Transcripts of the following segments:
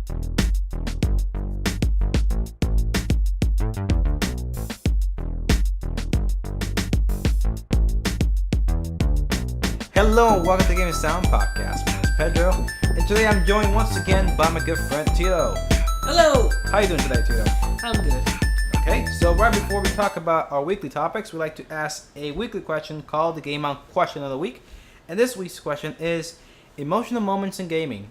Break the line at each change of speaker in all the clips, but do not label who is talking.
Hello and welcome to Game Sound Podcast. My name is Pedro, and today I'm joined once again by my good friend Tito.
Hello!
How you doing today, Tito?
I'm good.
Okay, so right before we talk about our weekly topics, we like to ask a weekly question called the Game On Question of the Week. And this week's question is emotional moments in gaming.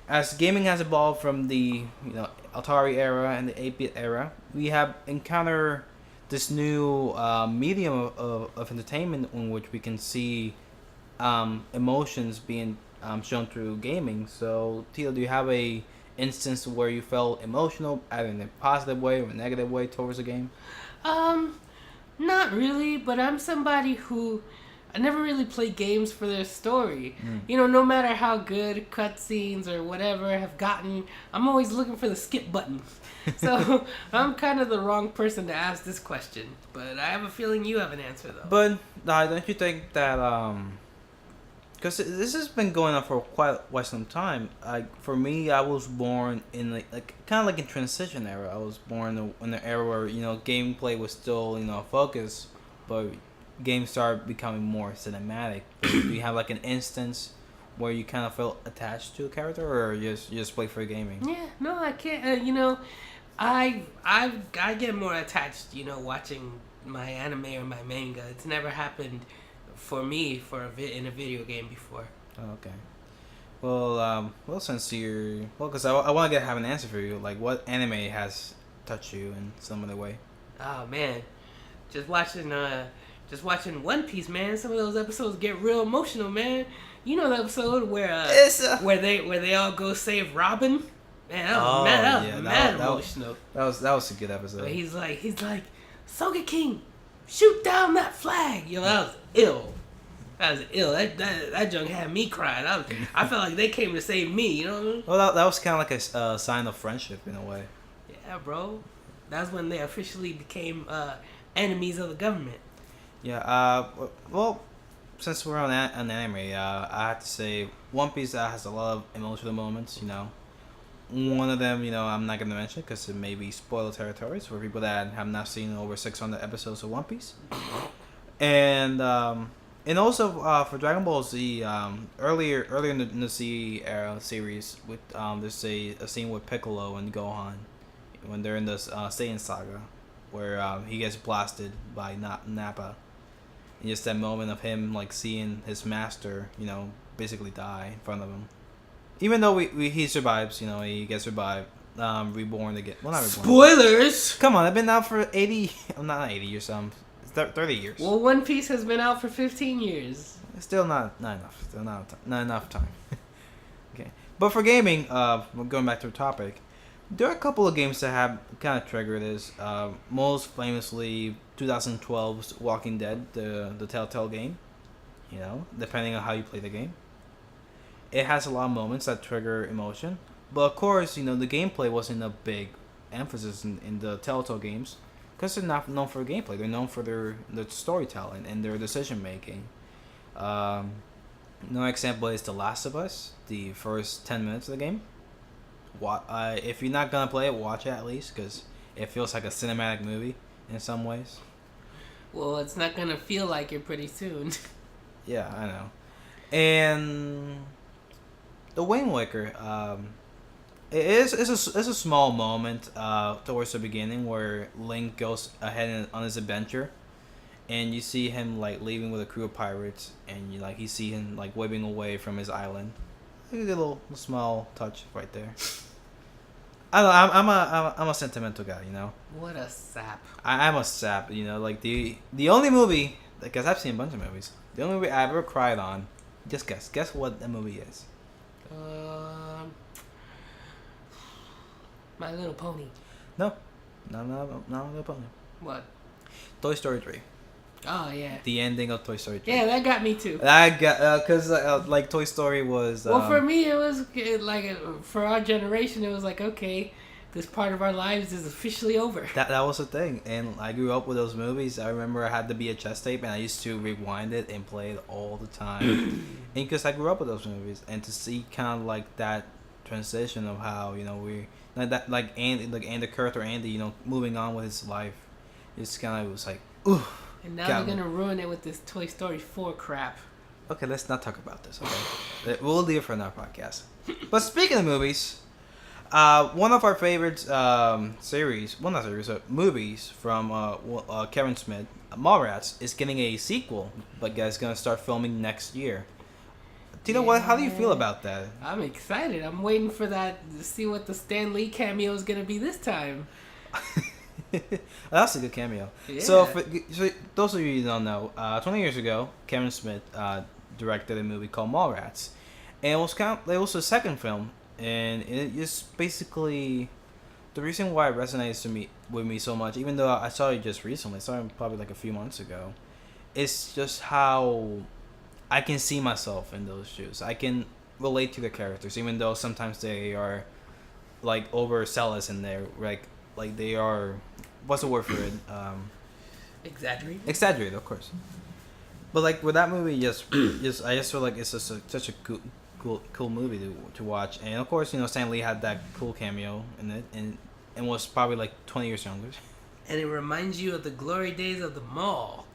As gaming has evolved from the Atari era and the 8-bit era, we have encountered this new medium of entertainment in which we can see emotions being shown through gaming. So, Tito, do you have a instance where you felt emotional, either in a positive way or a negative way towards a game?
Not really, but I'm somebody who I never really play games for their story. No matter how good cutscenes or whatever have gotten, I'm always looking for the skip button. So I'm kind of the wrong person to ask this question, but I have a feeling you have an answer though.
But don't you think that because this has been going on for quite some time. For me, I was born in like kind of like a transition era. I was born in the era where gameplay was still a focus, but games started becoming more cinematic. Do you have like an instance where you kind of felt attached to a character, or you just play for gaming?
Yeah, no, I can't. I get more attached, watching my anime or my manga. It's never happened for me in a video game before.
Oh, okay. Well, since because I want to have an answer for you. Like, what anime has touched you in some other way?
Oh man, just watching One Piece, man. Some of those episodes get real emotional, man. You know the episode where they all go save Robin. Man, that was mad emotional.
That was a good episode.
But he's like, Soga King, shoot down that flag. That was ill. That junk had me crying. I felt like they came to save me.
Well, that was kind of like a sign of friendship in a way.
Yeah, bro. That's when they officially became enemies of the government.
Yeah. Well, since we're on anime, I have to say One Piece has a lot of emotional moments. One of them, I'm not gonna mention because it may be spoiler territories for people that have not seen over 600 episodes of One Piece. And also for Dragon Ball Z, earlier in the Z era series, with there's a scene with Piccolo and Gohan when they're in the Saiyan saga, where he gets blasted by Nappa, and just that moment of him like seeing his master, basically die in front of him. Even though he survives, he gets revived, reborn again. Well, not reborn.
Spoilers!
Come on, I've been out for 80, not 80 years, 30 years.
Well, One Piece has been out for 15 years.
It's still not enough. Still not enough time. Okay. But for gaming, going back to the topic, there are a couple of games that have kind of triggered this. Most famously, 2012's Walking Dead, the Telltale game. Depending on how you play the game. It has a lot of moments that trigger emotion. But of course, the gameplay wasn't a big emphasis in the Telltale games. Because they're not known for gameplay. They're known for their storytelling and their decision making. No example is The Last of Us. The first 10 minutes of the game. If you're not going to play it, watch it at least. Because it feels like a cinematic movie in some ways.
Well, it's not going to feel like it pretty soon.
Yeah, I know. And the Wind Waker, it's a small moment towards the beginning where Link goes ahead on his adventure, and you see him like leaving with a crew of pirates, and you see him like waving away from his island. A little small touch right there. I don't know, I'm a sentimental guy,
What a sap.
I'm a sap, like the only movie, because I've seen a bunch of movies. The only movie I ever cried on, just guess what the movie is.
My Little Pony.
No, not Little Pony.
What?
Toy Story 3.
Oh yeah.
The ending of Toy Story 3.
Yeah, that got me too.
I got because like Toy Story was.
Well, for me, it was like for our generation, it was like okay, this part of our lives is officially over.
That was the thing, and I grew up with those movies. I remember I had the VHS tape, and I used to rewind it and play it all the time. And because I grew up with those movies, and to see kind of like that transition of how we like Andy, and the character Andy, moving on with his life. It's kind of was like, ooh.
And now
God.
they're gonna ruin it with this Toy Story 4 crap.
Okay, let's not talk about this. Okay, we'll leave it for another podcast. But speaking of movies, one of our favorite series, well not series, movies from Kevin Smith, Mallrats, is getting a sequel, but guys, gonna start filming next year. Tito, how do you feel about that?
I'm excited. I'm waiting for that to see what the Stan Lee cameo is gonna be this time.
That's a good cameo.
Yeah.
So, so those of you who don't know, 20 years ago, Kevin Smith directed a movie called Mallrats, and it was a second film, and it just basically the reason why it resonates with me so much, even though I saw it just recently, I saw it probably like a few months ago, it's just how I can see myself in those shoes. I can relate to the characters, even though sometimes they are like overzealous in there, like they are, what's the word for it? Exaggerated, of course. But like with that movie, I just feel like it's just such a cool movie to watch. And of course, Stan Lee had that cool cameo in it, and was probably like 20 years younger.
And it reminds you of the glory days of the mall.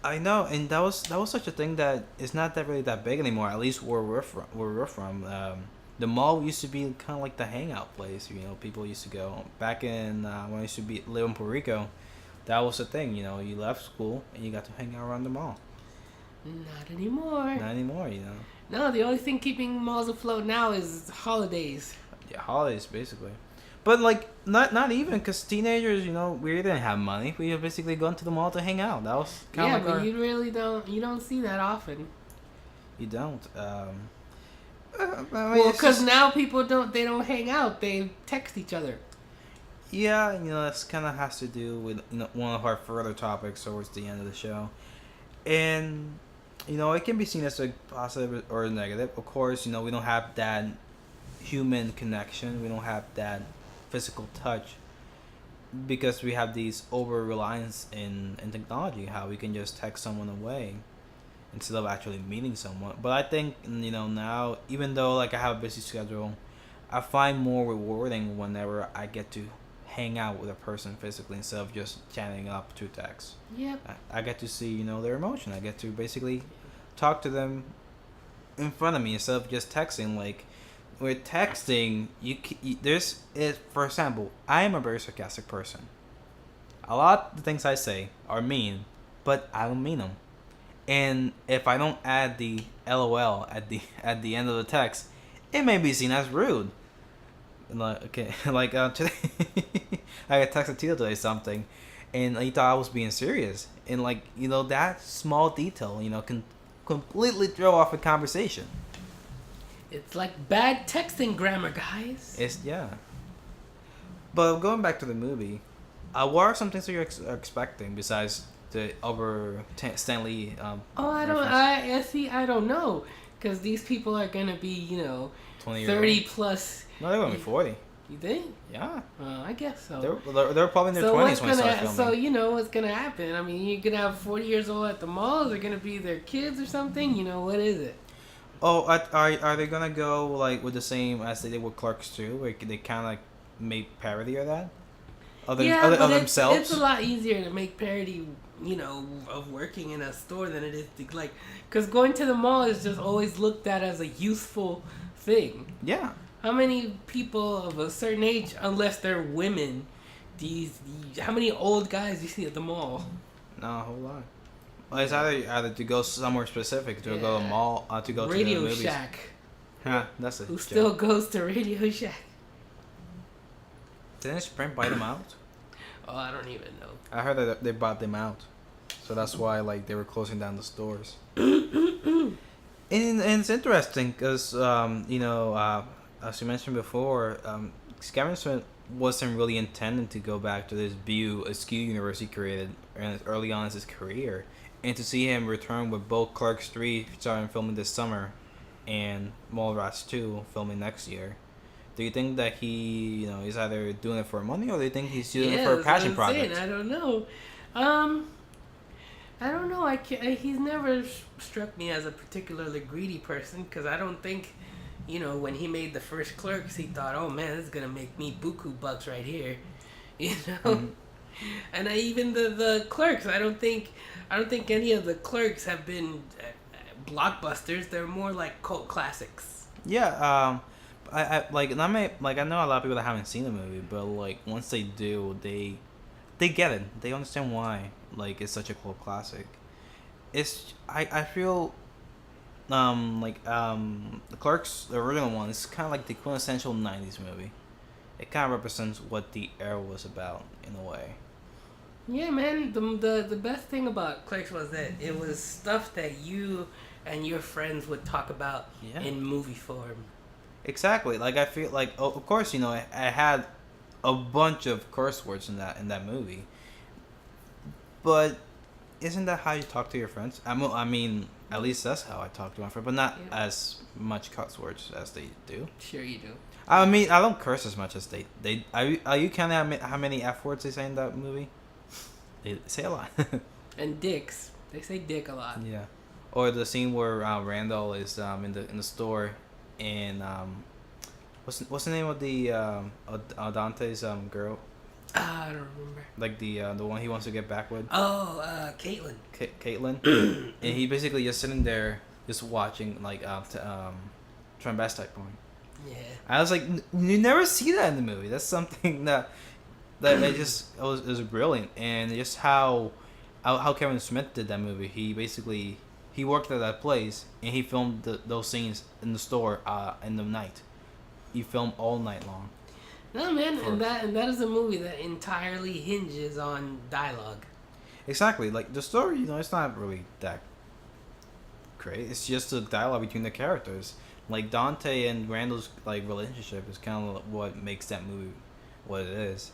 I know, and that was such a thing that it's not that really that big anymore. At least where we're from. The mall used to be kind of like the hangout place. People used to go back in when I used to live in Puerto Rico. That was the thing. You left school and you got to hang out around the mall.
Not anymore.
Not anymore.
No, the only thing keeping malls afloat now is holidays.
Yeah, holidays basically. But like not even, because teenagers, we didn't have money. We were basically going to the mall to hang out. That was kind of like
but you really don't see that often.
You don't.
Well, because now people don't hang out. They text each other.
Yeah, this kind of has to do with one of our further topics towards the end of the show, and it can be seen as a positive or a negative. Of course, we don't have that human connection. We don't have that physical touch because we have these over reliance in technology. How we can just text someone away instead of actually meeting someone. But I think now, even though like I have a busy schedule, I find more rewarding whenever I get to hang out with a person physically instead of just chatting up through text.
Yep.
I get to see their emotion. I get to basically talk to them in front of me instead of just texting. Like with texting, for example, I am a very sarcastic person. A lot of the things I say are mean, but I don't mean them. And if I don't add the LOL at the end of the text, it may be seen as rude. Like today, I got texted Tito today something, and he thought I was being serious. And that small detail, can completely throw off a conversation.
It's like bad texting grammar, guys.
Yeah. But going back to the movie, what are some things that you're expecting besides the Stan Lee?
I don't know, because these people are gonna be 30 plus.
No, they're gonna be 40.
You think?
Yeah.
I guess so.
They're probably in their 20s when they start filming.
So what's gonna happen? I mean, you're gonna have 40 years old at the mall. They're gonna be their kids or something. What is it?
Oh, are they gonna go like with the same as they did with Clerks 2, where they kind of like made parody of that? Of themselves?
It's a lot easier to make parody, of working in a store than it is to because going to the mall is just always looked at as a useful thing.
Yeah.
How many people of a certain age, unless they're women, how many old guys do you see at the mall?
Not a whole lot. Well, it's either to go somewhere specific, to go to a mall, to go
Radio
to the movies.
Shack.
Huh, that's a
Who
joke.
still goes to Radio Shack?
Didn't Sprint buy them out?
Oh, I don't even know.
I heard that they bought them out, so that's why they were closing down the stores. And it's interesting because as you mentioned before, Kevin Smith wasn't really intending to go back to this Askew universe he created early on in his career, and to see him return with both Clerks 3 starting filming this summer and Mallrats 2 filming next year. Do you think that he is either doing it for money, or do you think he's doing it for a passion project?
I don't know. I don't know. He's never struck me as a particularly greedy person, because I don't think, when he made the first Clerks, he thought, oh man, this is gonna make me buku bucks right here, you know.
Mhm.
And even the Clerks, I don't think any of the Clerks have been blockbusters. They're more like cult classics.
Yeah, I like, and I may like, I know a lot of people that haven't seen the movie, but like once they do, they get it. They understand why like it's such a cult classic. It's I feel the Clerks, the original one, is kind of like the quintessential '90s movie. It kind of represents what the era was about in a way.
Yeah, man. The best thing about Clerks was that it was stuff that you and your friends would talk about
Yeah.
in movie form.
Exactly. Like I feel like, of course, I had a bunch of curse words in that movie, but isn't that how you talk to your friends? I mean, at least that's how I talk to my friends, but not
Yeah.
as much curse words as they do.
Sure, you do.
I mean, I don't curse as much as they. Are you counting how many F words they say in that movie? They say a lot.
And dicks. They say dick a lot.
Yeah. Or the scene where Randall is in the store, and what's the name of the Dante's girl,
I don't remember.
like the one he wants to get back with,
Oh, Caitlin.
Caitlin, and he basically just sitting there just watching like transvestite porn.
Yeah.
I was like, you never see that in the movie. That's something that it was brilliant, and just how Kevin Smith did that movie. He worked at that place, and he filmed those scenes in the store in the night. He filmed all night long.
No, man, and that is a movie that entirely hinges on dialogue.
Exactly, like the story, it's not really that great. It's just the dialogue between the characters. Like Dante and Randall's like relationship is kind of what makes that movie what it is.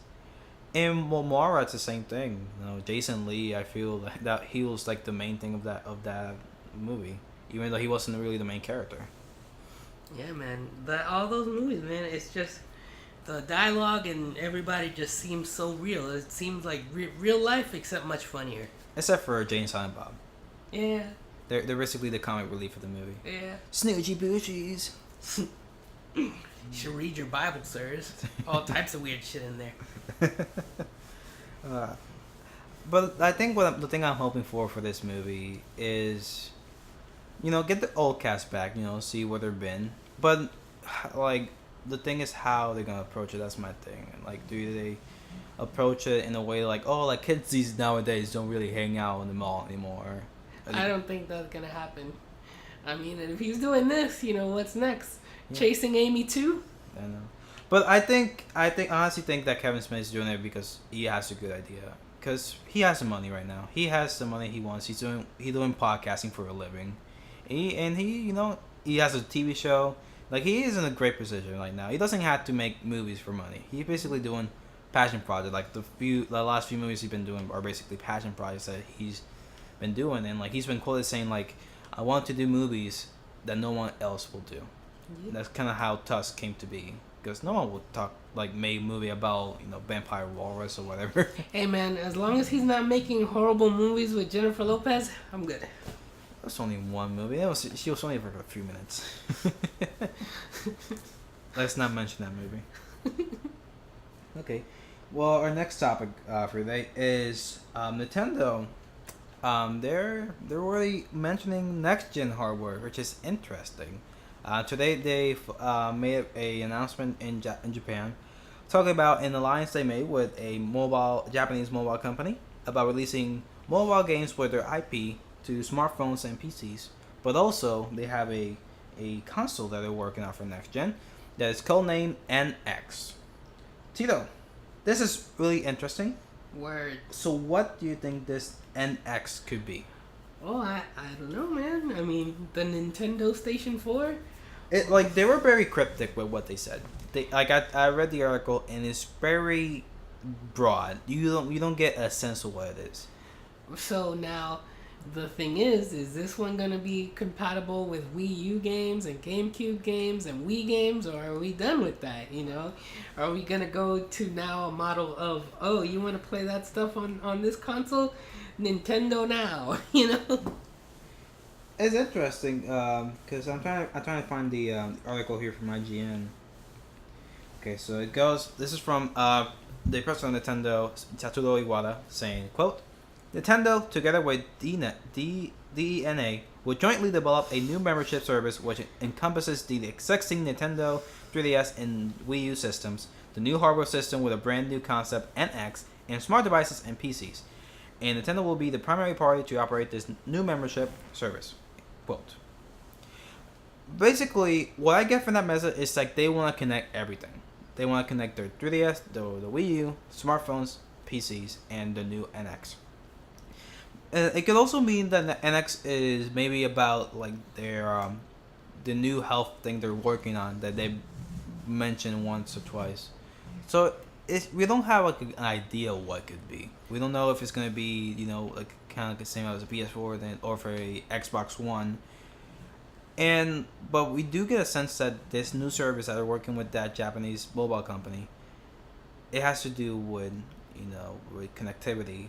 And Mara, it's the same thing. Jason Lee, I feel that he was like the main thing of that movie, even though he wasn't really the main character.
Yeah, man. All those movies, man, it's just the dialogue and everybody just seems so real. It seems like real life, except much funnier.
Except for Jane and Silent Bob.
Yeah.
They're basically the comic relief of the movie.
Yeah.
Snoochie boochies.
You should read your Bible, sirs. All types of weird shit in there.
But I think the thing I'm hoping for this movie is, get the old cast back. See where they've been. But like the thing is how they're gonna approach it. That's my thing. Like, do they approach it in a way like, oh, like kids these nowadays don't really hang out in the mall anymore?
I don't think that's gonna happen. I mean, and if he's doing this, what's next?
Yeah.
Chasing Amy 2?
I know. But I honestly think that Kevin Smith is doing it because he has a good idea. Because he has the money right now. He has the money he wants. He's doing podcasting for a living. He has a TV show. Like, he is in a great position right now. He doesn't have to make movies for money. He's basically doing passion projects. Like the last few movies he's been doing are basically passion projects that he's been doing, and like he's been quoted saying like, I want to do movies that no one else will do.
Yeah.
That's kind of how Tusk came to be, because no one would make a movie about vampire walrus or whatever.
Hey man, as long as he's not making horrible movies with Jennifer Lopez, I'm good.
That's only one movie. She was only for a few minutes. Let's not mention that movie. Okay. Well, our next topic for today is Nintendo. They're really mentioning next gen hardware, which is interesting. Today they made a announcement in Japan, talking about an alliance they made with a Japanese mobile company about releasing mobile games with their IP to smartphones and PCs. But also they have a console that they're working on for next gen that is codenamed NX. Tito, this is really interesting.
Word.
So what do you think this NX could be?
Oh, I don't know, man. I mean, the Nintendo Station 4?
They were very cryptic with what they said. I read the article and it's very broad. You don't get a sense of what it is.
So now, the thing is this one gonna be compatible with Wii U games and GameCube games and Wii games, or are we done with that? Are we gonna go to now a model of, oh, you want to play that stuff on this console? Nintendo now,
It's interesting because I'm trying to find the article here from IGN. Okay, so it goes. This is from the president of Nintendo, Satoru Iwata, saying, "Quote: Nintendo, together with DENA, will jointly develop a new membership service which encompasses the existing Nintendo 3DS and Wii U systems, the new hardware system with a brand new concept NX, and smart devices and PCs. And Nintendo will be the primary party to operate this new membership service." Quote. Basically, what I get from that message is like they want to connect everything. They want to connect their 3DS, the Wii U, smartphones, PCs, and the new NX. It could also mean that the NX is maybe about like their the new health thing they're working on that they mentioned once or twice. So we don't have like an idea what it could be. We don't know if it's gonna be like kind of like the same as a PS4 then or for a Xbox One. And but we do get a sense that this new service that they're working with that Japanese mobile company, it has to do with with connectivity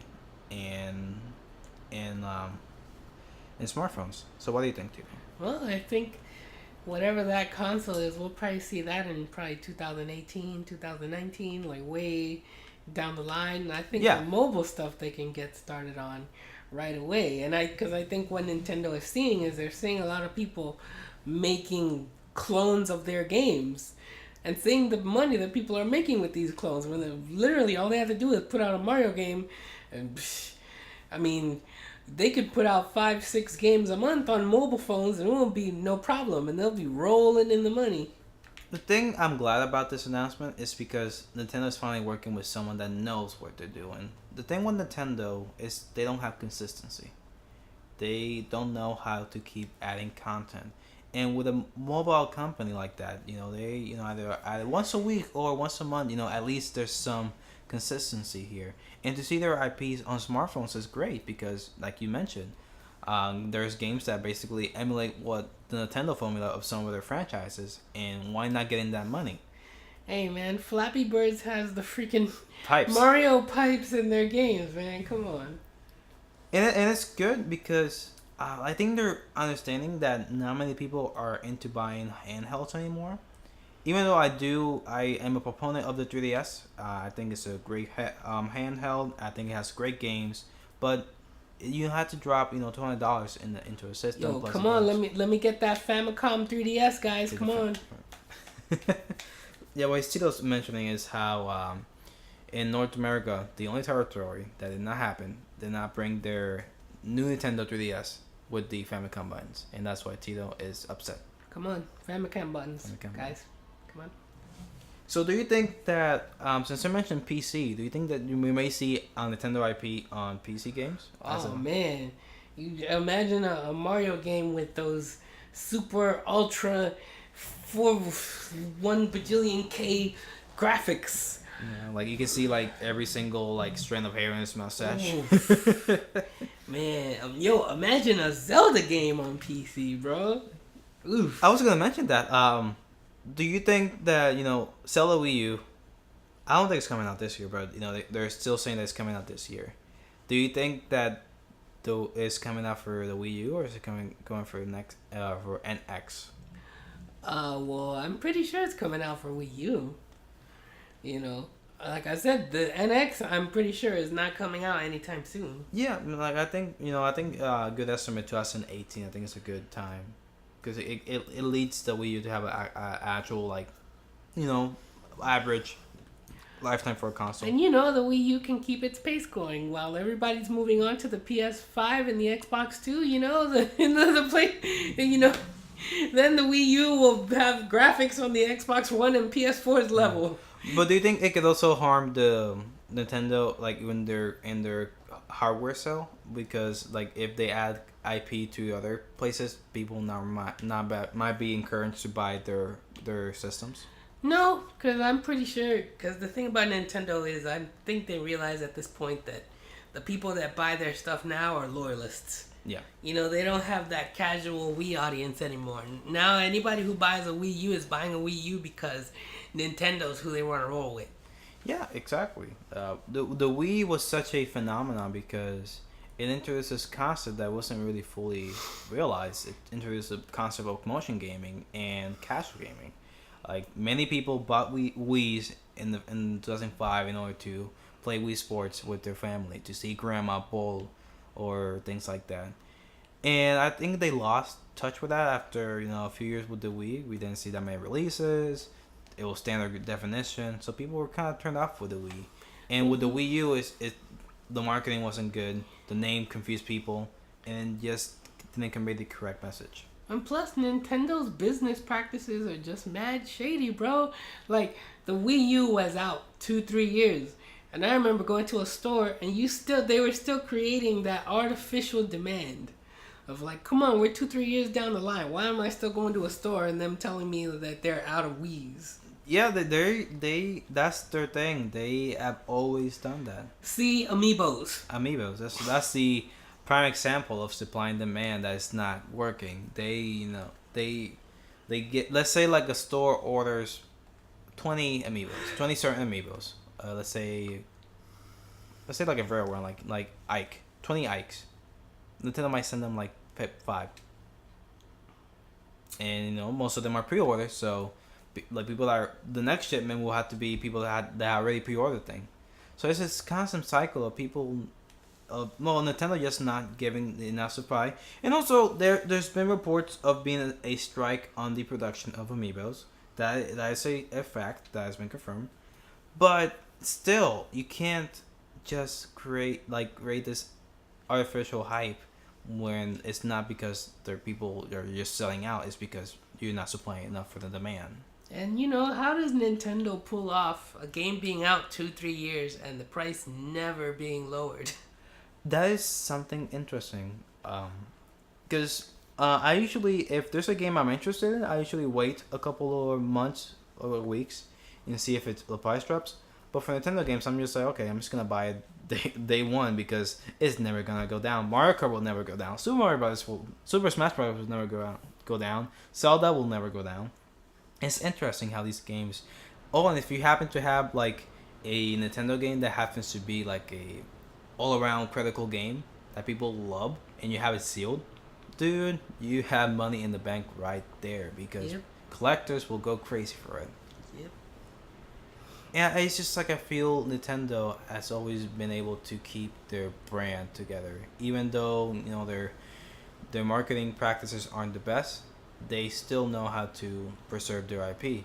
and and um and smartphones. So what do you think, too?
Well, I think whatever that console is, we'll probably see that in probably 2018, 2019, like way down the line. And I think
Yeah.
the mobile stuff they can get started on right away. And because I think what Nintendo is seeing is they're seeing a lot of people making clones of their games and seeing the money that people are making with these clones. When literally all they have to do is put out a Mario game, and I mean, they could put out 5, 6 games a month on mobile phones, and it won't be no problem, and they'll be rolling in the money.
The thing I'm glad about this announcement is because Nintendo's finally working with someone that knows what they're doing. The thing with Nintendo is they don't have consistency. They don't know how to keep adding content. And with a mobile company like that, they either once a week or once a month, at least there's some consistency here. And to see their IPs on smartphones is great because, like you mentioned, there's games that basically emulate what the Nintendo formula of some of their franchises, and why not getting that money?
Hey man, Flappy Birds has the freaking
Pipes.
Mario pipes in their games, man. Come on.
And it's good because I think they're understanding that not many people are into buying handhelds anymore. Even though I am a proponent of the 3DS. I think it's a great handheld. I think it has great games, but you had to drop $200 into a system.
Yo,
plus
come
the
on,
games.
let me get that Famicom 3DS, guys. Come on.
Yeah, what Tito's mentioning is how in North America, the only territory that did not happen, did not bring their new Nintendo 3DS with the Famicom buttons, and that's why Tito is upset.
Come on, Famicom buttons,
Famicom
guys. Come on.
So, do you think that since I mentioned PC, do you think that we may see a Nintendo IP on PC games?
Oh man, you imagine a Mario game with those super ultra 1 bajillion K graphics.
Yeah, like you can see like every single like strand of hair in his mustache.
Man, yo, imagine a Zelda game on PC, bro. Oof.
I was gonna mention that. Do you think that Zelda Wii U? I don't think it's coming out this year, but they're still saying that it's coming out this year. Do you think that it's coming out for the Wii U, or is it going for next for NX?
Well, I'm pretty sure it's coming out for Wii U. Like I said, the NX, I'm pretty sure is not coming out anytime soon.
Yeah, like I think good estimate 2018. I think it's a good time because it leads the Wii U to have a actual average lifetime for a console.
And the Wii U can keep its pace going while everybody's moving on to the PS5 and the Xbox 2. The play. Then the Wii U will have graphics on the Xbox One and PS4's level.
But do you think it could also harm the Nintendo, like when they're in their hardware sale? Because like if they add IP to other places, people might be encouraged to buy their systems.
No, because I'm pretty sure. Because the thing about Nintendo is, I think they realize at this point that the people that buy their stuff now are loyalists.
Yeah.
They don't have that casual Wii audience anymore. Now anybody who buys a Wii U is buying a Wii U because Nintendo's who they want to roll with.
Yeah, exactly. The Wii was such a phenomenon because it introduced this concept that wasn't really fully realized. It introduced the concept of motion gaming and casual gaming. Like many people bought Wii's in 2005 in order to play Wii Sports with their family, to see grandma bowl or things like that. And I think they lost touch with that after a few years with the Wii. We didn't see that many releases. It was standard definition, so people were kind of turned off with the Wii. And with the Wii U, the marketing wasn't good. The name confused people, and just didn't convey the correct message.
And plus, Nintendo's business practices are just mad shady, bro. Like, the Wii U was out 2-3 years. And I remember going to a store, and they were still creating that artificial demand. Of like, come on, we're 2-3 years down the line. Why am I still going to a store and them telling me that they're out of Wii's?
Yeah, they that's their thing. They have always done that.
See, Amiibos.
That's the prime example of supply and demand that is not working. They get, let's say like a store orders 20 Amiibos, 20 certain Amiibos. Let's say like a very one like Ike, 20 Ikes. Nintendo might send them like 5, and most of them are pre-orders, so like people that are, the next shipment will have to be people that already pre-ordered thing. So it's this constant cycle of people, Nintendo just not giving enough supply, and also there's been reports of being a strike on the production of Amiibos. That is a fact that has been confirmed, but still you can't just create this artificial hype when it's not because their people are just selling out. It's because you're not supplying enough for the demand.
And how does Nintendo pull off a game being out 2-3 years and the price never being lowered?
That is something interesting. Because I usually, if there's a game I'm interested in, I usually wait a couple of months or weeks and see if the price drops. But for Nintendo games, I'm just like, okay, I'm just gonna buy it day one because it's never gonna go down. Mario Kart will never go down. Super Smash Bros. Will never go down. Zelda will never go down. It's interesting how these games. Oh, and if you happen to have like a Nintendo game that happens to be like a all-around critical game that people love, and you have it sealed, dude, you have money in the bank right there because collectors will go crazy for it.
Yep.
Yeah, it's just like I feel Nintendo has always been able to keep their brand together, even though their marketing practices aren't the best. They still know how to preserve their IP.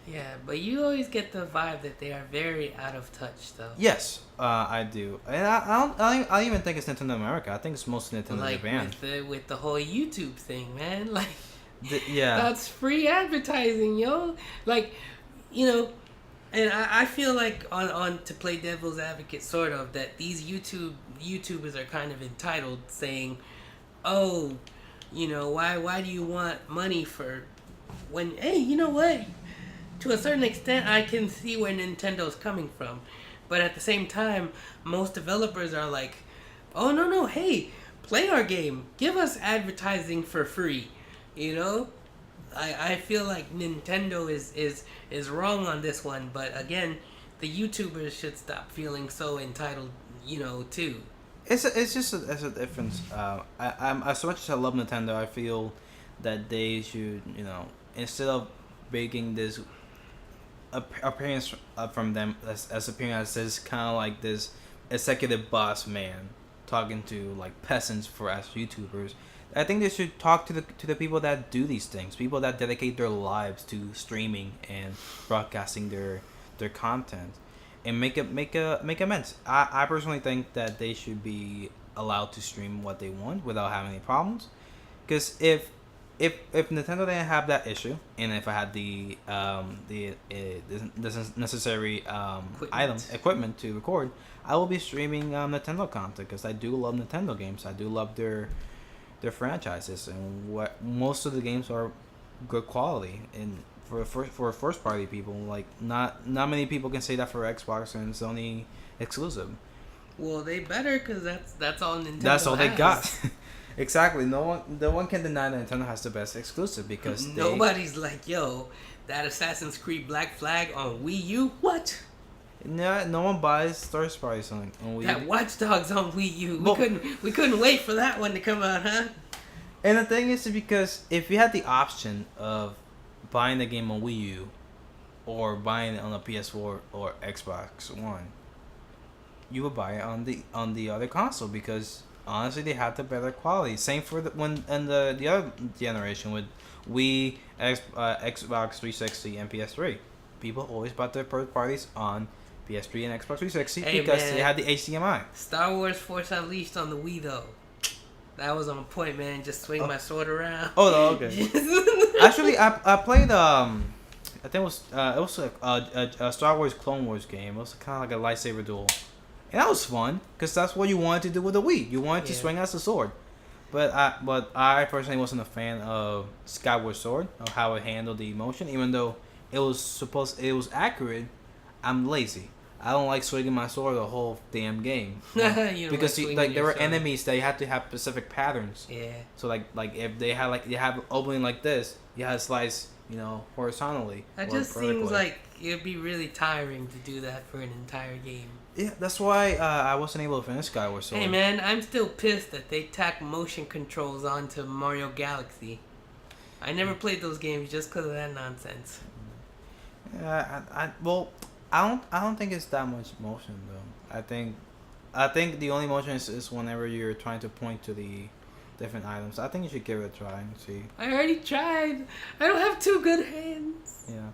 Yeah, but you always get the vibe that they are very out of touch, though.
Yes, I do, and I don't even think it's Nintendo America. I think it's mostly Nintendo Japan.
With the whole YouTube thing, man. Like,
yeah,
that's free advertising, yo. Like, and I feel like on to play devil's advocate, sort of, that these YouTubers are kind of entitled, saying, oh, why do you want money for when, hey, you know what? To a certain extent, I can see where Nintendo's coming from. But at the same time, most developers are like, oh, no, hey, play our game. Give us advertising for free. I feel like Nintendo is wrong on this one. But again, the YouTubers should stop feeling so entitled, too.
It's a difference. I'm as much as I love Nintendo, I feel that they should, instead of making this appearance from them as appearing as this kind of like this executive boss man talking to like peasants for as YouTubers, I think they should talk to the people that do these things, people that dedicate their lives to streaming and broadcasting their content, and make amends. I personally think that they should be allowed to stream what they want without having any problems. Because if Nintendo didn't have that issue, and if I had the necessary equipment to record, I will be streaming Nintendo content because I do love Nintendo games. I do love their franchises, and what most of the games are good quality. And for first party people, like not many people can say that for Xbox and Sony exclusive.
Well, they better, because that's all Nintendo.
That's all
has.
They got. Exactly. No one can deny that Nintendo has the best exclusive because
nobody's like, yo, that Assassin's Creed Black Flag on Wii U, what?
No one buys first parties on Wii.
That Watch Dogs on Wii U.
Well-
We couldn't wait for that one to come out, huh?
And the thing is because if you had the option of buying the game on Wii U or buying it on a PS4 or Xbox One, you would buy it on the other console because honestly they had the better quality. Same for the other generation with Wii, Xbox 360, and PS3. People always bought their first parties on PS3 and Xbox 360
Hey,
because
man.
they had the HDMI.
Star Wars Force Unleashed on the Wii though. That was on point, man. Just swing my sword around.
Oh, no, okay. Actually, I played I think it was a Star Wars Clone Wars game. It was kind of like a lightsaber duel, and that was fun because that's what you wanted to do with the Wii. You wanted to swing as a sword, but I personally wasn't a fan of Skyward Sword of how it handled the emotion. Even though it was accurate, I'm lazy. I don't like swinging my sword the whole damn game.
You don't
Because
swinging
like there
your
were
sword.
enemies that you had to have specific patterns.
Yeah.
So like if they have opening like this, you had to slice horizontally.
That
or
just seems
vertically.
like it'd be really tiring to do that for an entire game.
Yeah, that's why I wasn't able to finish Skyward Sword.
Hey man, I'm still pissed that they tacked motion controls onto Mario Galaxy. I never played those games just because of that nonsense.
I don't think it's that much motion though. I think the only motion is whenever you're trying to point to the different items. I think you should give it a try and see.
I already tried. I don't have two good hands.
Yeah.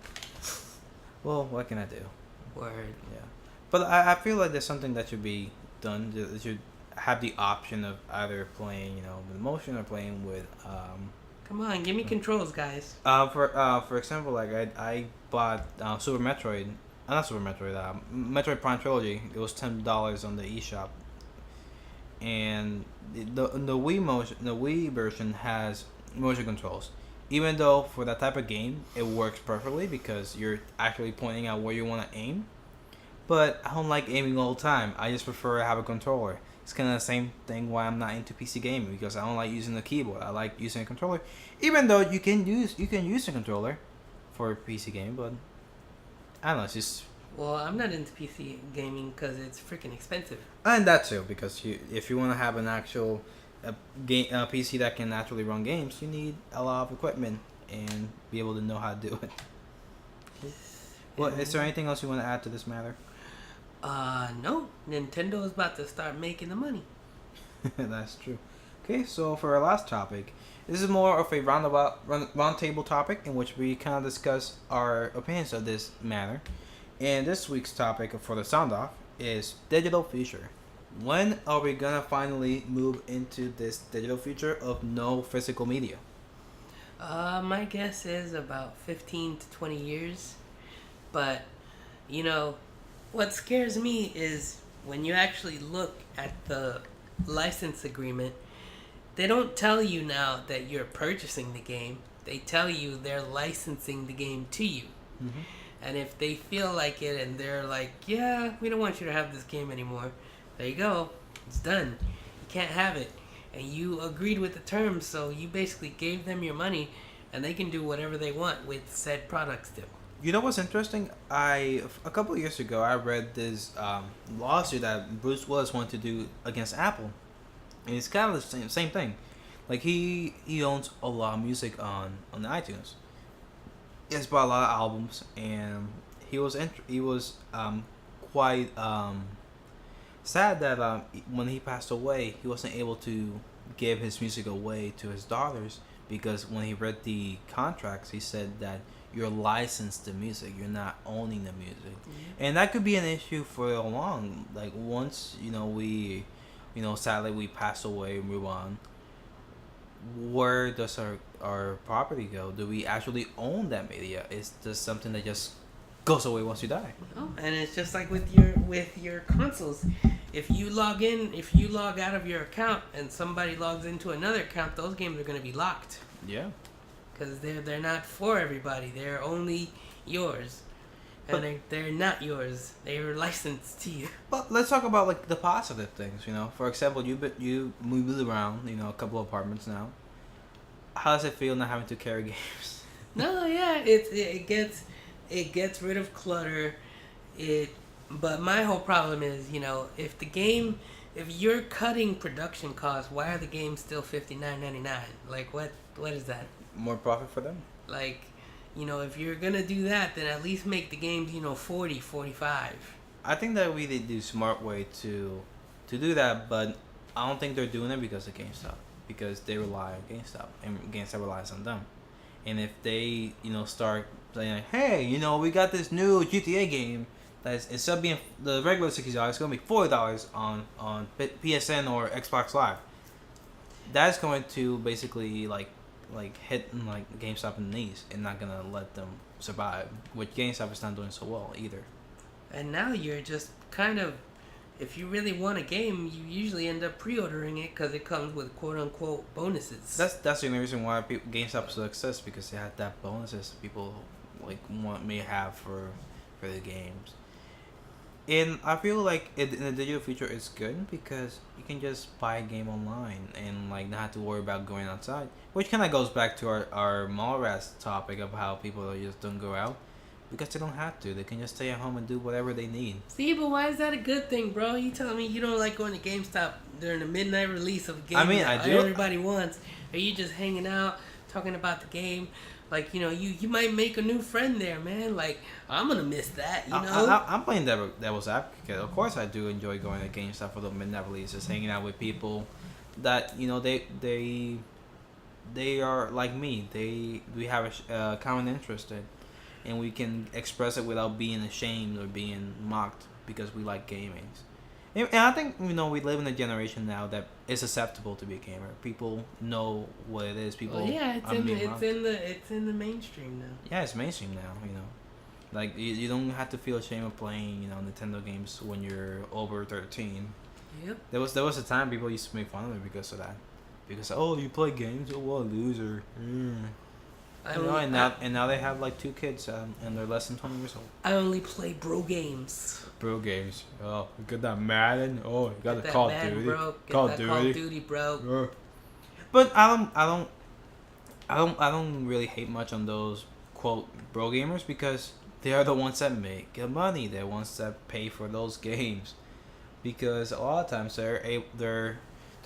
Well, what can I do?
Word.
Yeah. But I feel like there's something that should be done. That should have the option of either playing, with motion or playing with.
Come on, give me controls, guys.
For example, like I bought Super Metroid. Not Super Metroid. Metroid Prime Trilogy. It was $10 on the eShop. And the Wii version has motion controls. Even though for that type of game it works perfectly because you're actually pointing out where you want to aim. But I don't like aiming all the time. I just prefer to have a controller. It's kind of the same thing why I'm not into PC gaming because I don't like using the keyboard. I like using a controller. Even though you can use a controller for PC game, but I don't know. It's just
Well, I'm not into PC gaming because it's freaking expensive.
and that too because if you want to have an actual PC that can actually run games, you need a lot of equipment and be able to know how to do it. Well, is there anything else you want to add to this matter?
No. Nintendo is about to start making the money.
That's true. Okay, so for our last topic, this is more of a round table topic in which we kind of discuss our opinions of this matter. And this week's topic for the sound off is digital future. When are we gonna finally move into this digital future of no physical media?
My guess is about 15 to 20 years. But, what scares me is when you actually look at the license agreement, they don't tell you now that you're purchasing the game. They tell you they're licensing the game to you.
Mm-hmm.
And if they feel like it and they're like, yeah, we don't want you to have this game anymore, there you go. It's done. You can't have it. And you agreed with the terms, so you basically gave them your money and they can do whatever they want with said product still.
You know what's interesting? A couple of years ago, I read this lawsuit that Bruce Willis wanted to do against Apple, and it's kind of the same thing. Like he owns a lot of music on iTunes. He has bought a lot of albums, and he was quite sad that when he passed away, he wasn't able to give his music away to his daughters because when he read the contracts, he said that you're licensed the music, you're not owning the music, and that could be an issue for long. Like once we, sadly we pass away, move on. Where does our property go? Do we actually own that media? Is this something that just goes away once you die?
Oh, and it's just like with your consoles. If you log out of your account and somebody logs into another account, those games are going to be locked
Yeah.
because they're not for everybody. They're only yours, and
But-
they're not yours. They're licensed to you.
But let's talk about like the positive things. For example, you moved around. A couple of apartments now. How does it feel not having to carry games?
No, yeah, it gets rid of clutter. It But my whole problem is, if the game, if you're cutting production costs, why are the games still $59.99? Like, what is that?
More profit for them.
Like, if you're gonna do that, then at least make the games, 40, 45.
I think that we did do smart way to do that, but I don't think they're doing it because of GameStop, because they rely on GameStop and GameStop relies on them. And if they start saying like, hey, we got this new GTA game that's instead of being the regular $60, it's gonna be $40 on PSN or Xbox Live. That's going to basically like hit like GameStop in the knees and not gonna let them survive. Which GameStop is not doing so well either.
And now you're just kind of, if you really want a game, you usually end up pre-ordering it because it comes with quote-unquote bonuses.
That's the only reason why GameStop still exists, because they have that bonuses people may have for the games. And I feel like in the digital future it's good because you can just buy a game online and like not have to worry about going outside. Which kind of goes back to our Mallrats topic of how people just don't go out because they don't have to. They can just stay at home and do whatever they need.
See, but why is that a good thing, bro? You telling me you don't like going to GameStop during the midnight release of a game
I do.
everybody wants? Are you just hanging out, talking about the game? Like, you might make a new friend there, man. Like, I'm going to miss that,
I'm playing devil's advocate. Of course I do enjoy going to GameStop for the midnight releases, hanging out with people that, they are like me. We have a common interest in, and we can express it without being ashamed or being mocked because we like gaming. And I think we live in a generation now that is acceptable to be a gamer. People know what it is. People,
it's in the mainstream now.
Yeah, it's mainstream now. Like you don't have to feel ashamed of playing Nintendo games when you're over 13.
Yep.
There was a time people used to make fun of me because of that. Because you play games, oh what a loser. And now they have like 2 kids and they're less than 20 years old.
I only play bro games.
Bro games. Oh, you got that Madden. Oh, you got the Call of Duty.
Bro.
Call of
Duty, bro.
But I don't really hate much on those quote bro gamers because they are the ones that make the money. They're the ones that pay for those games. Because a lot of times they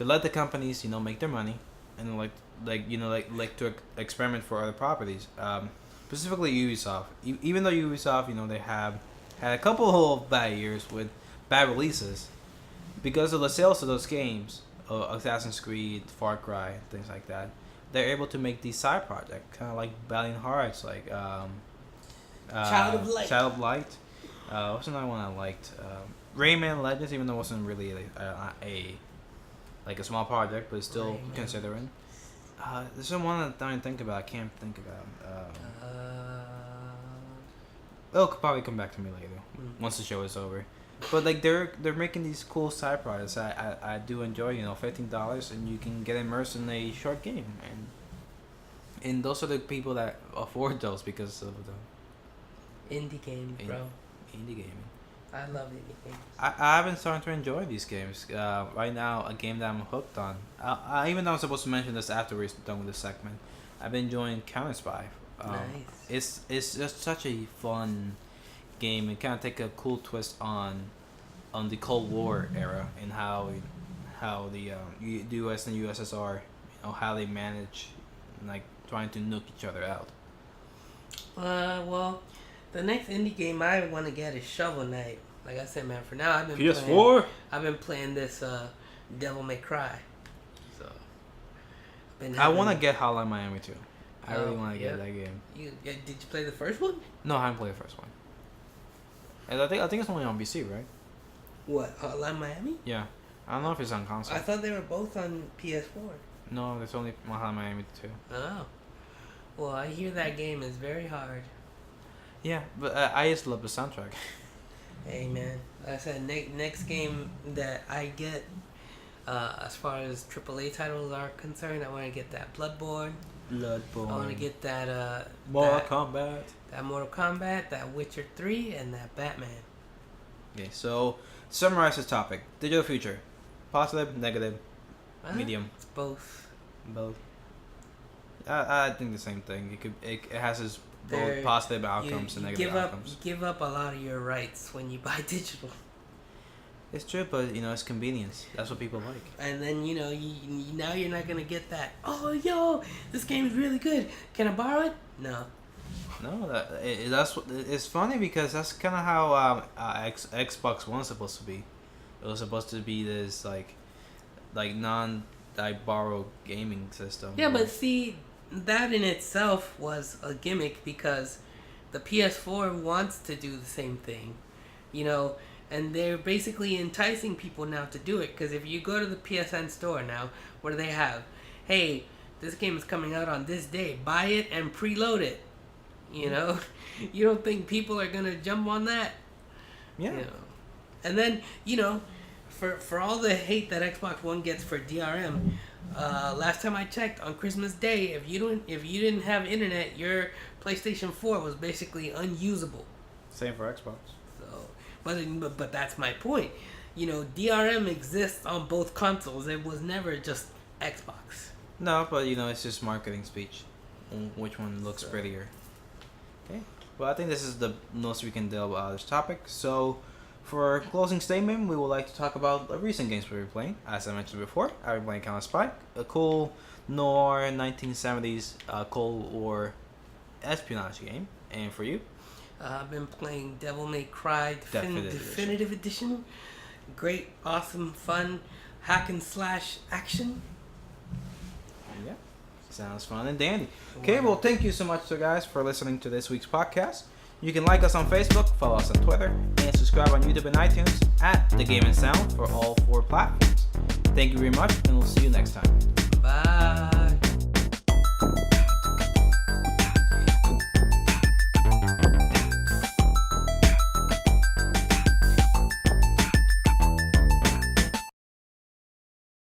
let the companies make their money and like to experiment for other properties. Specifically Ubisoft. Even though Ubisoft they have had a couple of bad years with bad releases because of the sales of those games, Assassin's Creed, Far Cry, things like that. They're able to make these side projects, kind of like Valiant Hearts, like
Child of Light.
Child of Light. What's another one I liked? Rayman Legends, even though it wasn't really a small project, but it's still considering. There's one that I don't think about. I can't think about. It'll probably come back to me later once the show is over. But like they're making these cool side projects. I do enjoy. $15 and you can get immersed in a short game, and those are the people that afford those because of the
indie games, bro.
Indie gaming.
I love indie games.
I've been starting to enjoy these games. Right now, a game that I'm hooked on. Even though I'm supposed to mention this after we're done with this segment, I've been enjoying Counter-Spy.
Nice.
It's just such a fun game and kind of take a cool twist on the Cold War era and how the U.S. and USSR, how they manage like trying to nuke each other out.
Well, the next indie game I want to get is Shovel Knight. Like I said, man, for now I've been
PS4.
I've been playing this Devil May Cry. So
I want to get Hotline Miami too. I really want to get that game.
Did you play the first one?
No, I haven't played the first one. And I think it's only on PC, right?
What, Hotline Miami?
Yeah, I don't know if it's on console.
I thought they were both on PS4.
No, there's only Hotline Miami 2.
Oh, well, I hear that game is very hard.
Yeah, but I just love the soundtrack.
Hey man, like I said, next game that I get, as far as AAA titles are concerned, I want to get that Bloodborne. I want to get that
Mortal Kombat.
That Mortal Kombat, that Witcher 3, and that Batman.
Okay, so summarize this topic: digital future, positive, negative, medium.
It's both.
Both. I think the same thing. It has its both positive outcomes and negative
you
outcomes.
give up a lot of your rights when you buy digital.
It's true, but it's convenience. That's what people like.
And then you now you're not gonna get that. Oh, yo, this game is really good. Can I borrow it? No.
No, it's funny because that's kind of how Xbox One's supposed to be. It was supposed to be this like borrow gaming system.
Yeah, but see, that in itself was a gimmick because the PS4 wants to do the same thing, and they're basically enticing people now to do it. Because if you go to the PSN store now, what do they have? Hey, this game is coming out on this day. Buy it and preload it. You don't think people are gonna jump on that?
Yeah.
And then for all the hate that Xbox One gets for DRM, last time I checked, on Christmas Day, if you didn't have internet, your PlayStation 4 was basically unusable.
Same for Xbox.
So, but that's my point. DRM exists on both consoles. It was never just Xbox.
No, but it's just marketing speech. Which one looks prettier? Okay. Well, I think this is the most we can delve about this topic. So, for our closing statement, we would like to talk about the recent games we've been playing. As I mentioned before, I've been playing Counter-Strike, a cool noir 1970s Cold War espionage game. And for you?
I've been playing Devil May Cry Definitive Edition. Great, awesome, fun, hack and slash action.
Yeah, sounds fun and dandy. Okay, well, thank you so much, guys, for listening to this week's podcast. You can like us on Facebook, follow us on Twitter, and subscribe on YouTube and iTunes at The Game and Sound for all 4 platforms. Thank you very much, and we'll see you next time.
Bye.